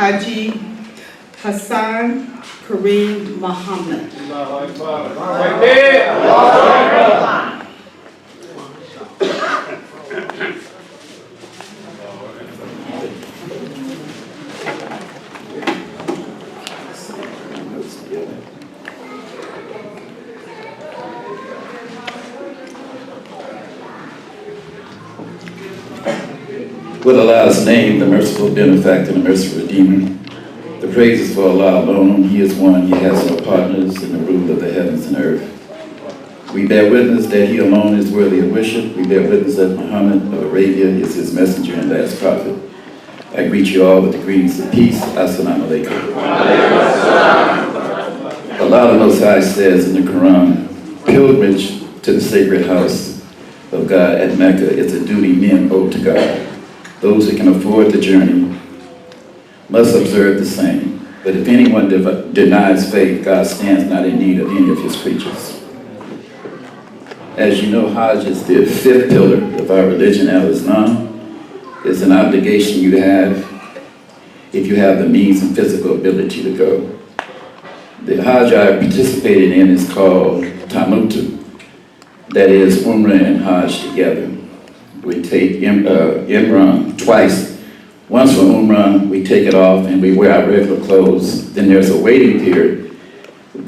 Hajji Hassan Karim Muhammad. With Allah's name, the merciful benefactor, the merciful redeemer. The praises for Allah alone. He is one, He has no partners in the rule of the heavens and earth. We bear witness that He alone is worthy of worship. We bear witness that Muhammad of Arabia is His messenger and last prophet. I greet you all with the greetings of peace. Assalamu alaikum. Allah the Most High says in the Quran, pilgrimage to the sacred house of God at Mecca is a duty men owe to God. Those who can afford the journey must observe the same. But if anyone denies faith, God stands not in need of any of His creatures. As you know, Hajj is the fifth pillar of our religion, Islam. It's an obligation you have if you have the means and physical ability to go. The Hajj I participated in is called Tamattu. That is Umrah and Hajj together. We take Imran twice. Once for Umrah, we take it off and we wear our regular clothes. Then there's a waiting period, and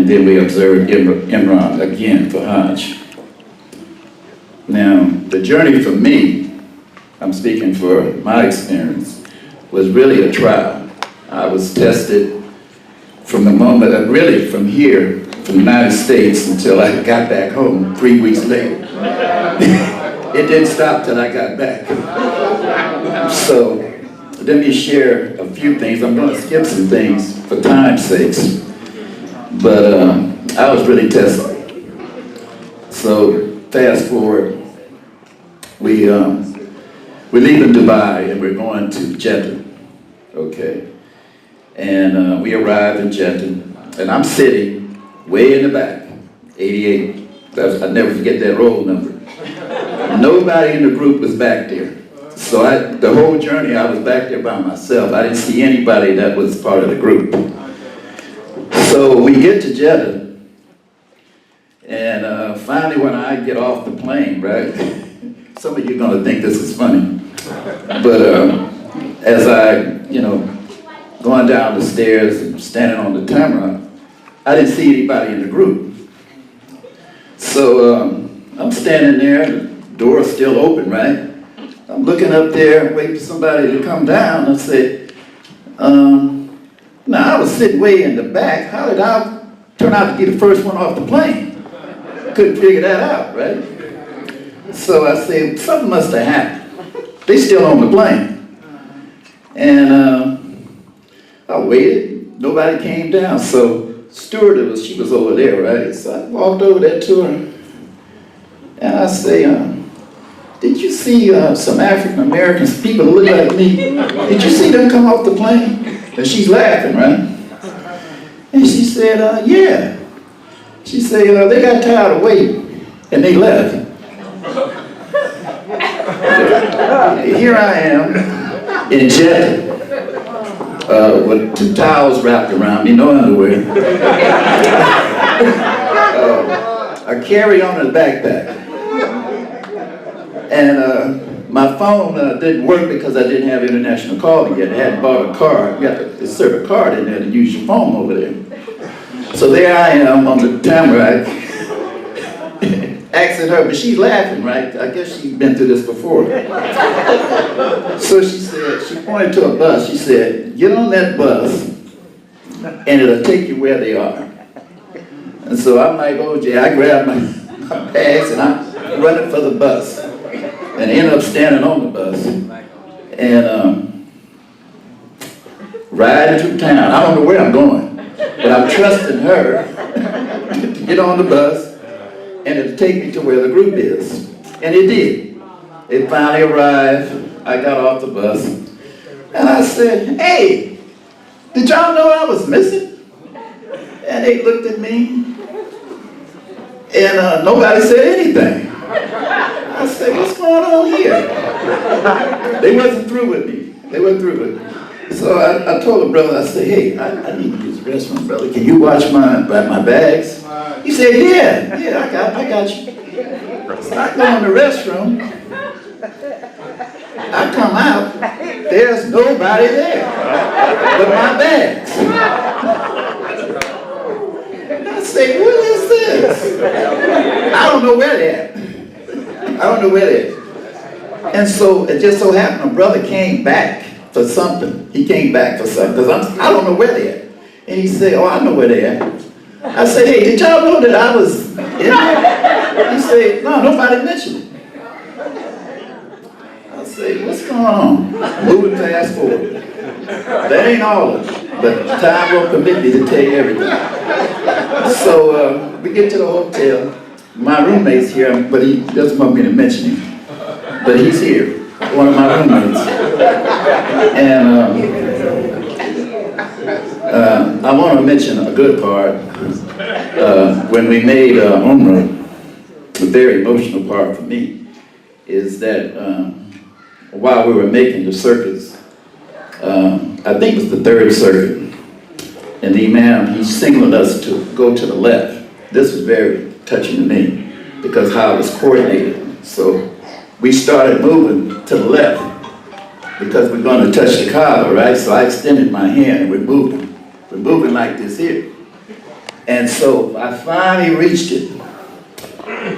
then we observe Imran again for Hajj. Now, the journey for me, I'm speaking for my experience, was really a trial. I was tested from the moment, really from here, from the United States until I got back home 3 weeks later. It didn't stop till I got back. So let me share a few things. I'm going to skip some things for time's sakes, but I was really tested. So fast forward, we're leaving Dubai and we're going to Jeddah, okay? And we arrived in Jeddah, and I'm sitting way in the back, 88. I'll never forget that roll number. Nobody in the group was back there. So the whole journey I was back there by myself. I didn't see anybody that was part of the group. So we get to Jeddah, and finally when I get off the plane, right? Some of you are gonna think this is funny, but as I, going down the stairs and standing on the tamarack, I didn't see anybody in the group. So I'm standing there, the door's still open, right? I'm looking up there, waiting for somebody to come down. I said, now I was sitting way in the back. How did I turn out to be the first one off the plane? Couldn't figure that out, right? So I said, something must have happened. They still on the plane. And I waited, nobody came down. So stewardess, she was over there, right? So I walked over there to her, and I say, did you see some African Americans, people who look like me? Did you see them come off the plane? And she's laughing, right? And she said, yeah. She said, they got tired of waiting, and they left. Here I am in Jeddah with 2 towels wrapped around me, no underwear. A carry-on in a backpack. And my phone didn't work because I didn't have international calling yet. I hadn't bought a card. You have to insert a card in there to use your phone over there. So there I am on the tamarack, asking her, but she's laughing, right? I guess she's been through this before. So she said, she pointed to a bus. She said, get on that bus and it'll take you where they are. And so I'm like, oh gee, I grabbed my bags and I'm running for the bus. And I ended up standing on the bus and riding through town. I don't know where I'm going, but I'm trusting her to get on the bus and it'll take me to where the group is. And it did. It finally arrived. I got off the bus and I said, hey, did y'all know I was missing? And they looked at me and nobody said anything. I said, what's going on here? They wasn't through with me. They weren't through with me. So I told the brother, I said, hey, I need to use the restroom, brother. Can you watch my bags? He said, yeah, I got you. So I go in the restroom. I come out. There's nobody there but my bags. I say, what is this? I don't know where they're at. I don't know where they're at. And so it just so happened a brother came back for something. He came back for something because I don't know where they're at. And he said, oh, I know where they're at. I said, hey, did y'all know that I was in there? He said, no, nobody mentioned it. I said, what's going on? Moving fast forward. That ain't all of it, but time will permit me to tell you everything. So we get to the hotel. My roommate's here, but he doesn't want me to mention him. But he's here, one of my roommates. And I want to mention a good part. When we made Umrah, the very emotional part for me is that while we were making the circuits, I think it was the third circuit, and the Imam, he signaled us to go to the left. This was very touching to me because how it was coordinated. So we started moving to the left because we're going to touch the Kaaba, right? So I extended my hand and we're moving. We're moving like this here. And so I finally reached it.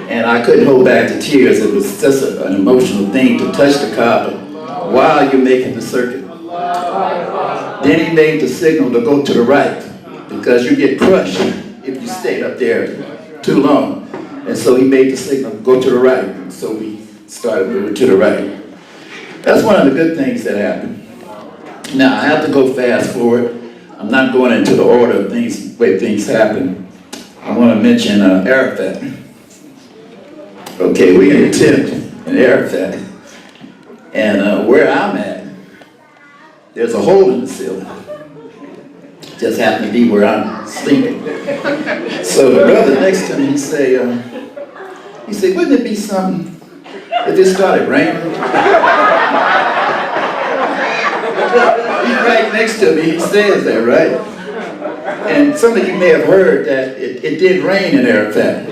And I couldn't hold back the tears. It was just an emotional thing to touch the Kaaba while you're making the circuit. Then he made the signal to go to the right because you get crushed if you stayed up there too long. And so he made the signal, go to the right. And so we started moving to the right. That's one of the good things that happened. Now, I have to go fast forward. I'm not going into the order of things, way things happen. I want to mention Arafat. Okay, we in a tent in Arafat. And where I'm at, there's a hole in the ceiling. Just happened to be where I'm sleeping. So the brother next to me, he said, wouldn't it be something if it started raining? He's right next to me, he says that, right? And some of you may have heard that it did rain in Arafat.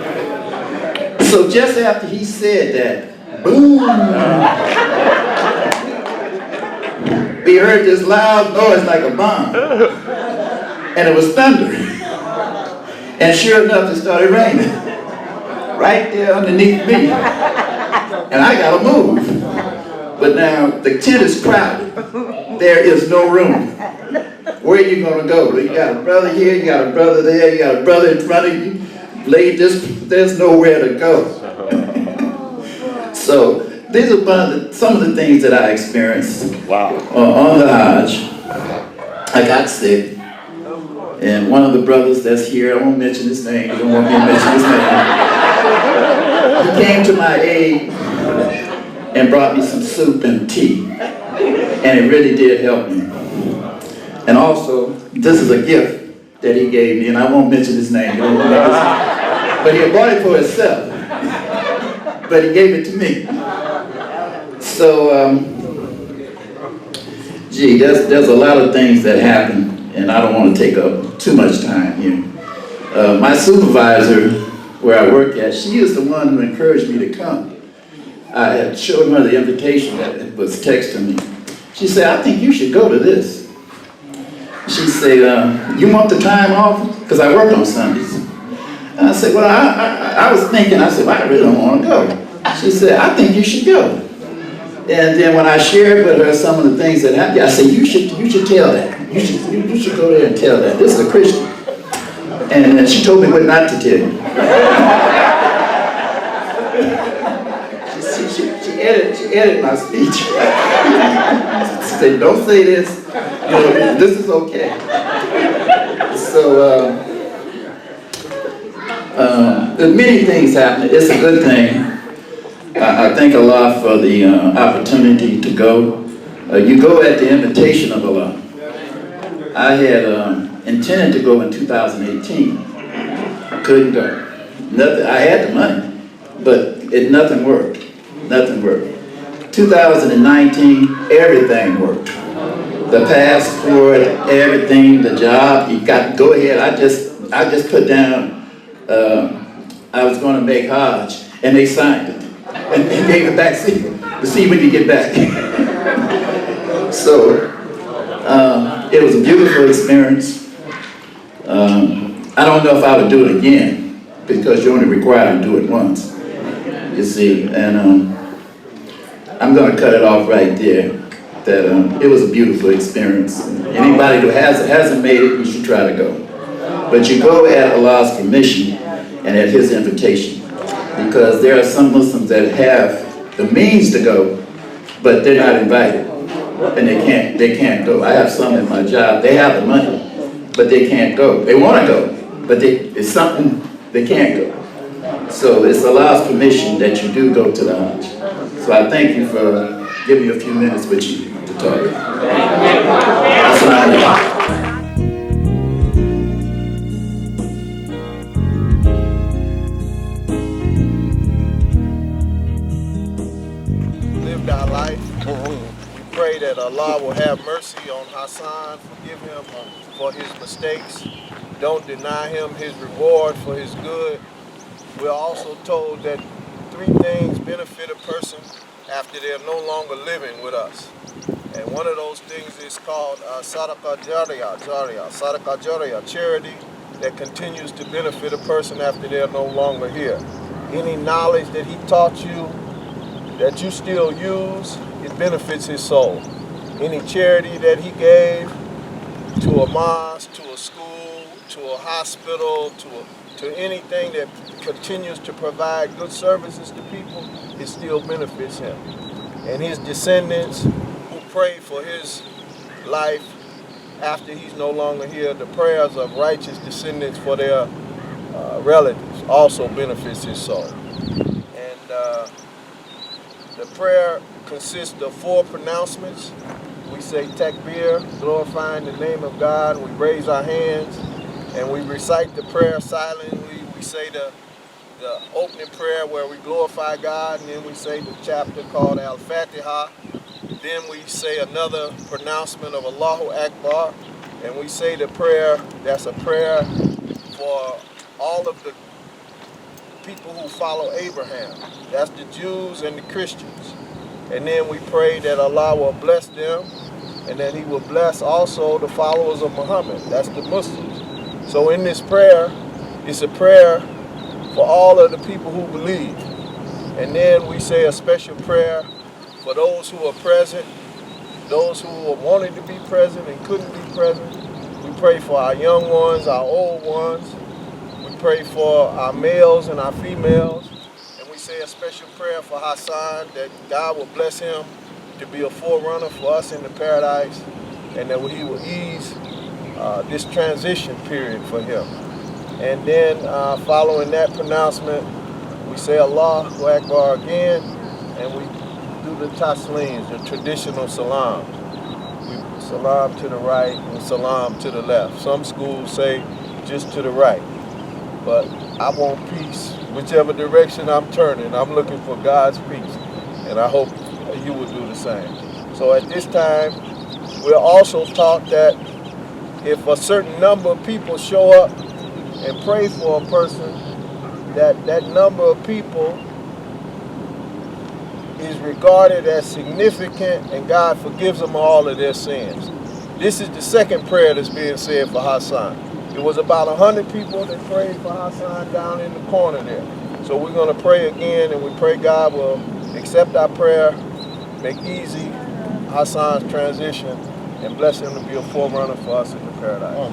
So just after he said that, boom, we heard this loud noise like a bomb. And it was thunder. And sure enough, it started raining. Right there underneath me. And I gotta move. But now, the tent is crowded. There is no room. Where are you gonna go? You got a brother here, you got a brother there, you got a brother in front of you. There's nowhere to go. So, these are some of the things that I experienced. Wow. On the Hajj. I got sick. And one of the brothers that's here, I won't mention his name, I don't want me to mention his name. He came to my aid and brought me some soup and tea. And it really did help me. And also, this is a gift that he gave me, and I won't mention his name. But he bought it for himself. But he gave it to me. So, there's a lot of things that happen. And I don't want to take up too much time here. My supervisor, where I work at, she is the one who encouraged me to come. I had shown her the invitation that was texting me. She said, I think you should go to this. She said, you want the time off? Because I work on Sundays. And I said, well, I was thinking, I said, well, I really don't want to go. She said, I think you should go. And then when I shared with her some of the things that happened, I said, you should tell that. You should go there and tell that. This is a Christian. And then she told me what not to tell you. She edited my speech. She said, don't say this. This is okay. So, there's many things happening. It's a good thing. I thank Allah for the opportunity to go. You go at the invitation of Allah. I had intended to go in 2018. Couldn't go. Nothing. I had the money, but nothing worked. Nothing worked. 2019, everything worked. the passport, everything, the job. You got go ahead. I just put down. I was going to make Hajj, and they signed it and gave it back. See when you get back. So it was a beautiful experience. I don't know if I would do it again because you're only required to do it once. You see, and I'm going to cut it off right there. That it was a beautiful experience. Anybody who hasn't made it, you should try to go. But you go at Allah's permission and at His invitation, because there are some Muslims that have the means to go, but they're not invited, and they can't go. I have some at my job. They have the money, but they can't go. They want to go, but it's something they can't go. So it's Allah's permission that you do go to the Hajj. So I thank you for giving me a few minutes with you to talk. Assalamu alaikum. Lived our life. We pray that Allah will have mercy on Hassan, forgive him for his mistakes. Don't deny him his reward for his good. We're also told that 3 things benefit a person after they're no longer living with us. And one of those things is called Sadaqah Jariyah, Sadaqah Jariyah, charity that continues to benefit a person after they're no longer here. Any knowledge that he taught you that you still use, it benefits his soul. Any charity that he gave to a mosque, to a school, to a hospital, to anything that continues to provide good services to people, it still benefits him. And his descendants who pray for his life after he's no longer here, the prayers of righteous descendants for their relatives also benefits his soul. And the prayer consists of 4 pronouncements. We say takbir, glorifying the name of God. We raise our hands and we recite the prayer silently. We say the opening prayer where we glorify God, and then we say the chapter called Al-Fatiha. Then we say another pronouncement of Allahu Akbar, and we say the prayer that's a prayer for all of the people who follow Abraham. That's the Jews and the Christians. And then we pray that Allah will bless them and that He will bless also the followers of Muhammad. That's the Muslims. So in this prayer, it's a prayer for all of the people who believe. And then we say a special prayer for those who are present, those who wanted to be present and couldn't be present. We pray for our young ones, our old ones. We pray for our males and our females. And we say a special prayer for Hassan, that God will bless him to be a forerunner for us in the paradise, and that He will ease this transition period for him. And then following that pronouncement, we say Allahu Akbar again, and we do the taslims, the traditional salam. We salam to the right and salam to the left. Some schools say just to the right. But I want peace. Whichever direction I'm turning, I'm looking for God's peace. And I hope you will do the same. So at this time, we're also taught that if a certain number of people show up and pray for a person, that number of people is regarded as significant and God forgives them all of their sins. This is the second prayer that's being said for Hassan. It was about 100 people that prayed for Hassan down in the corner there. So we're going to pray again, and we pray God will accept our prayer, make easy Hassan's transition, and bless him to be a forerunner for us in the paradise.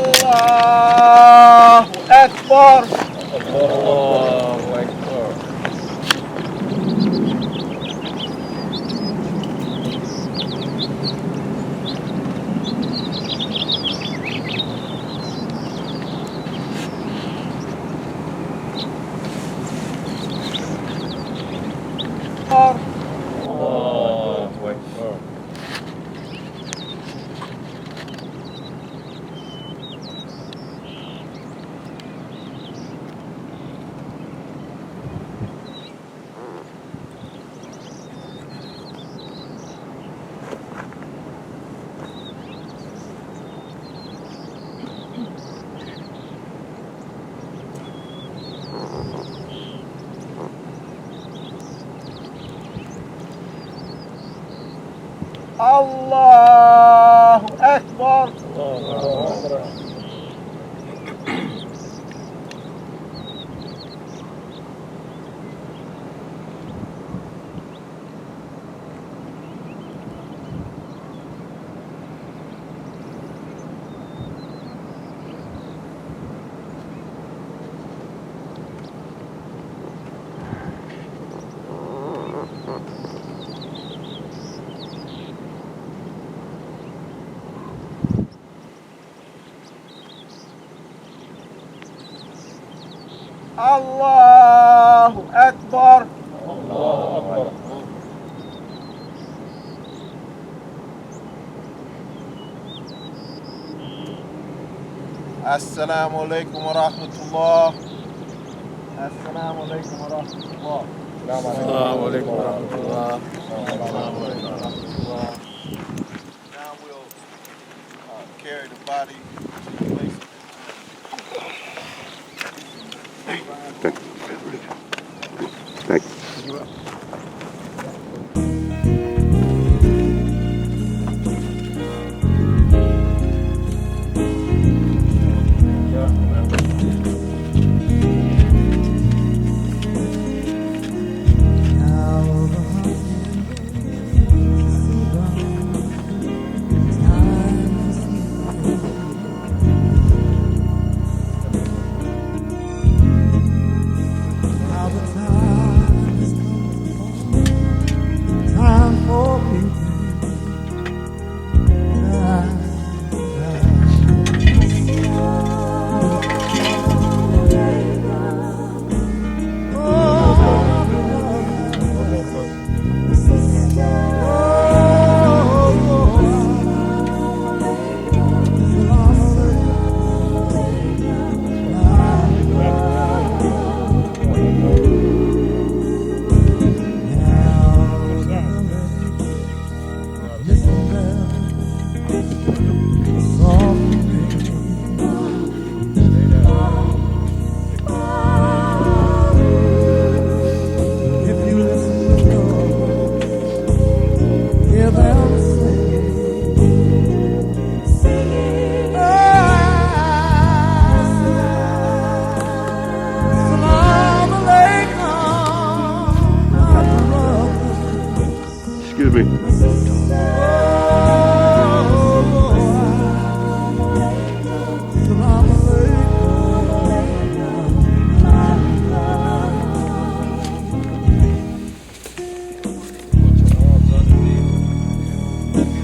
Allahu Akbar. Allahu Akbar. Allahu Akbar. Allahu Akbar. Allahu Akbar. Assalamu alaikum wa rahmatullah. Assalamu alaikum wa rahmatullah. Assalamu alaikum wa rahmatullah. Now we'll carry the body to the place. Thank you. Excuse me.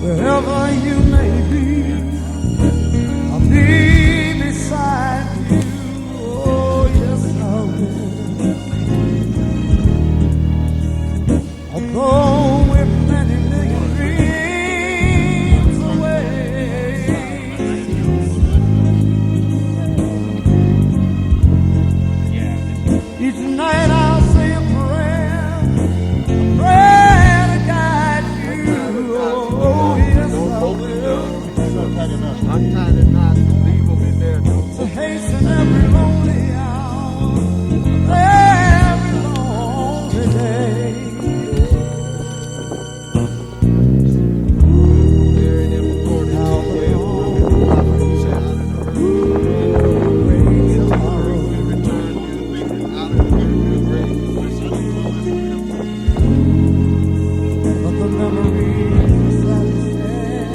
Wherever you may be, I'll be beside you. Oh, yes, I will. Although we're many million dreams away, each night I'll say a prayer to guide you. Oh, yes, I will. Untie the knots, leave them in there. To hasten every lonely hour, every lonely day. Bury them according to the will. Prophet said, Rain tomorrow, we return you out of the grave, raise you with but the memories that stand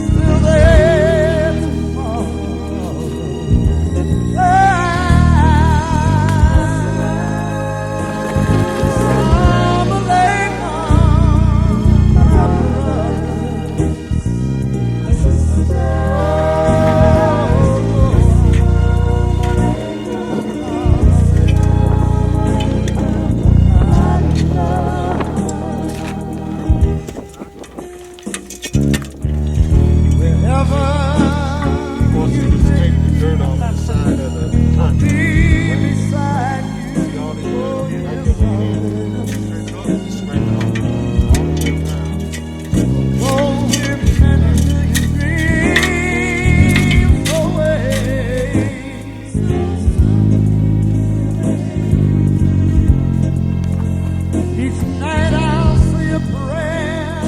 still there tomorrow. Assalamu alaikum, my wherever wants you to scrape the dirt off the side of the country. be beside you. See all these little Oh, yes, wrinkles I in will. here? Just scrape it off all the way around. Oh, we're many million dreams away. Each night I'll say a prayer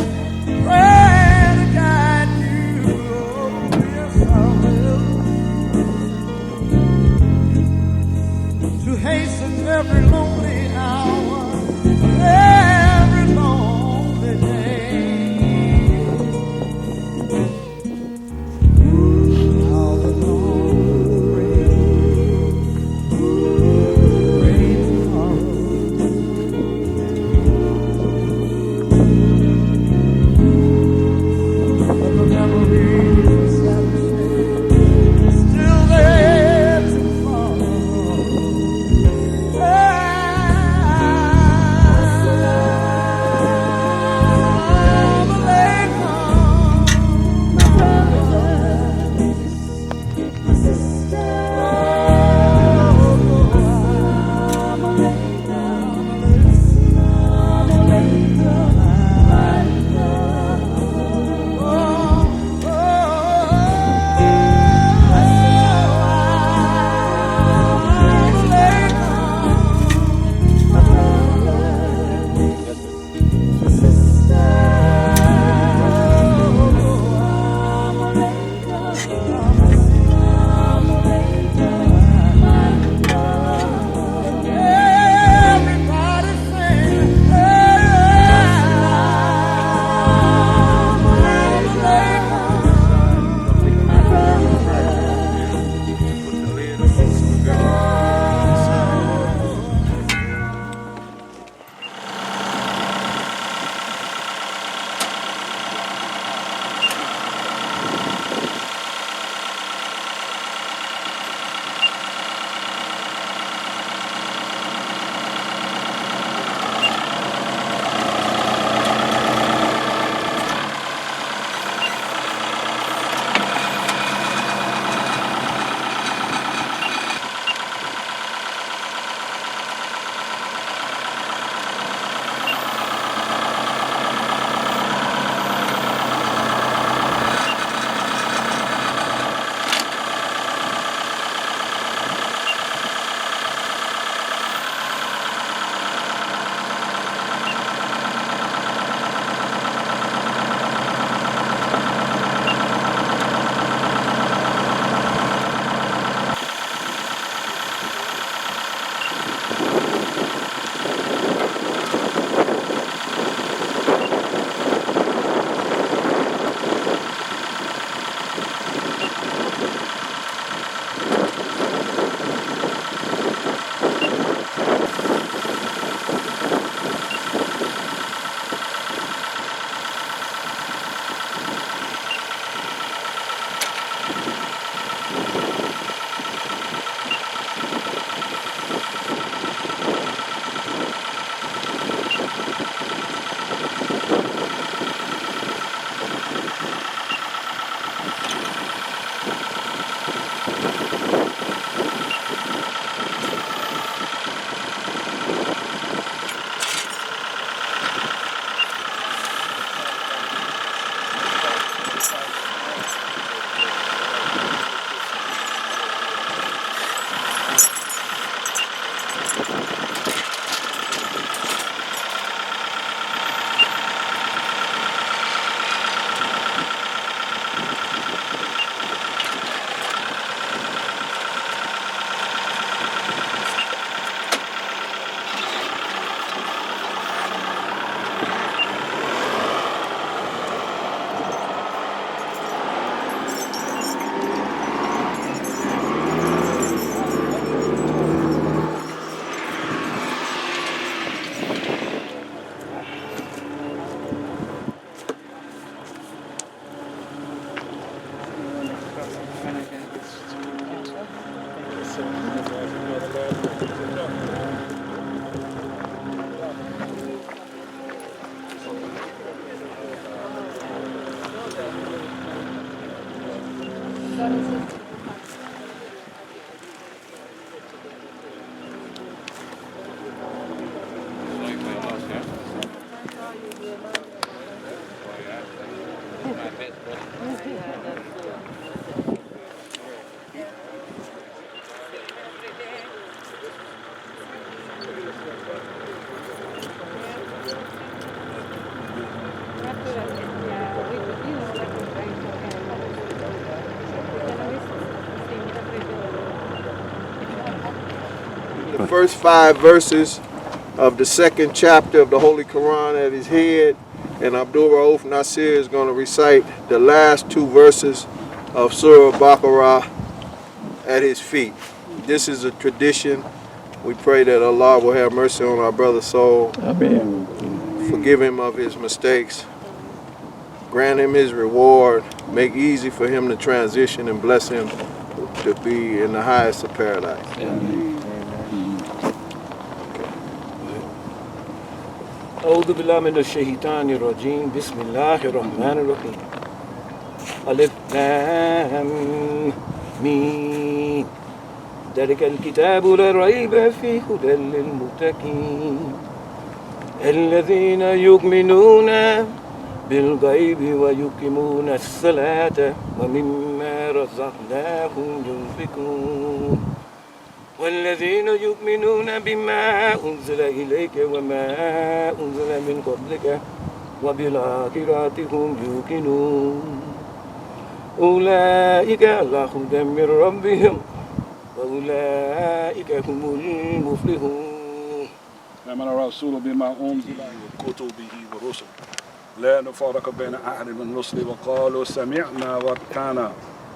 The first 5 verses of the 2nd chapter of the Holy Quran at his head, and Abdul Rauf Nasir is going to recite the last 2 verses of Surah Baqarah at his feet. This is a tradition. We pray that Allah will have mercy on our brother's soul, forgive him of his mistakes, grant him his reward, make easy for him to transition, and bless him to be in the highest of paradise. أعوذ بالله من الشيطان الرجيم بسم الله الرحمن الرحيم ألف لام ميم ذلك الكتاب لا ريب فيه هدى للمتقين الذين يؤمنون بالغيب ويقيمون الصلاة ومما رزقناهم ينفقون والذين يؤمنون بما أنزل إليك وما أنزل من قبلك وبالآخرة هم يوقنون أولئك على هدى من ربهم وأولئك هم المفلحون. آمن الرسول بما أنزل وكتبه ورسله لا نفرق بين أحد من رسله وقالوا سمعنا وأطعنا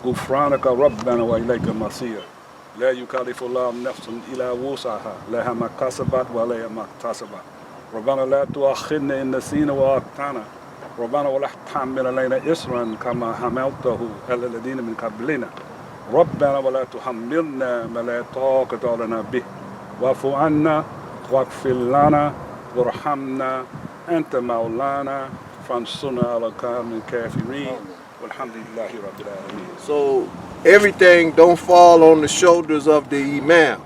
غفرانك ربنا وإليك المصير لا يكلف الله نفسا إلا وسعها لها ما كسبت وعليها ما اكتسبت ربنا لا تؤاخذنا إن نسينا وأخطأنا ربنا ولا تحمل علينا إصرا كما حملته على الذين من قبلنا ربنا ولا تحملنا ما لا طاقة لنا به واعف عنا واغفر لنا وارحمنا أنت مولانا فانصرنا على القوم الكافرين والحمد لله رب العالمين. So everything don't fall on the shoulders of the imam,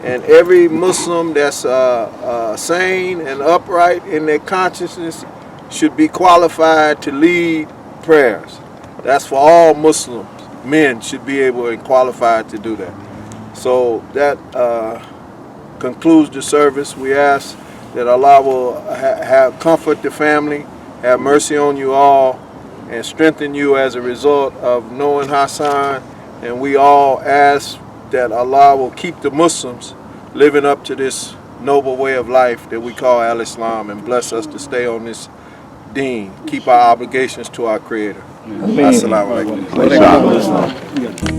and every Muslim that's sane and upright in their consciousness should be qualified to lead prayers. That's for all Muslims. Men should be able and qualified to do that. So that concludes the service. We ask that Allah will have comfort the family, have mercy on you all, and strengthen you as a result of knowing Hassan. And we all ask that Allah will keep the Muslims living up to this noble way of life that we call Al-Islam, and bless us to stay on this deen, keep our obligations to our Creator. Assalamu alaikum.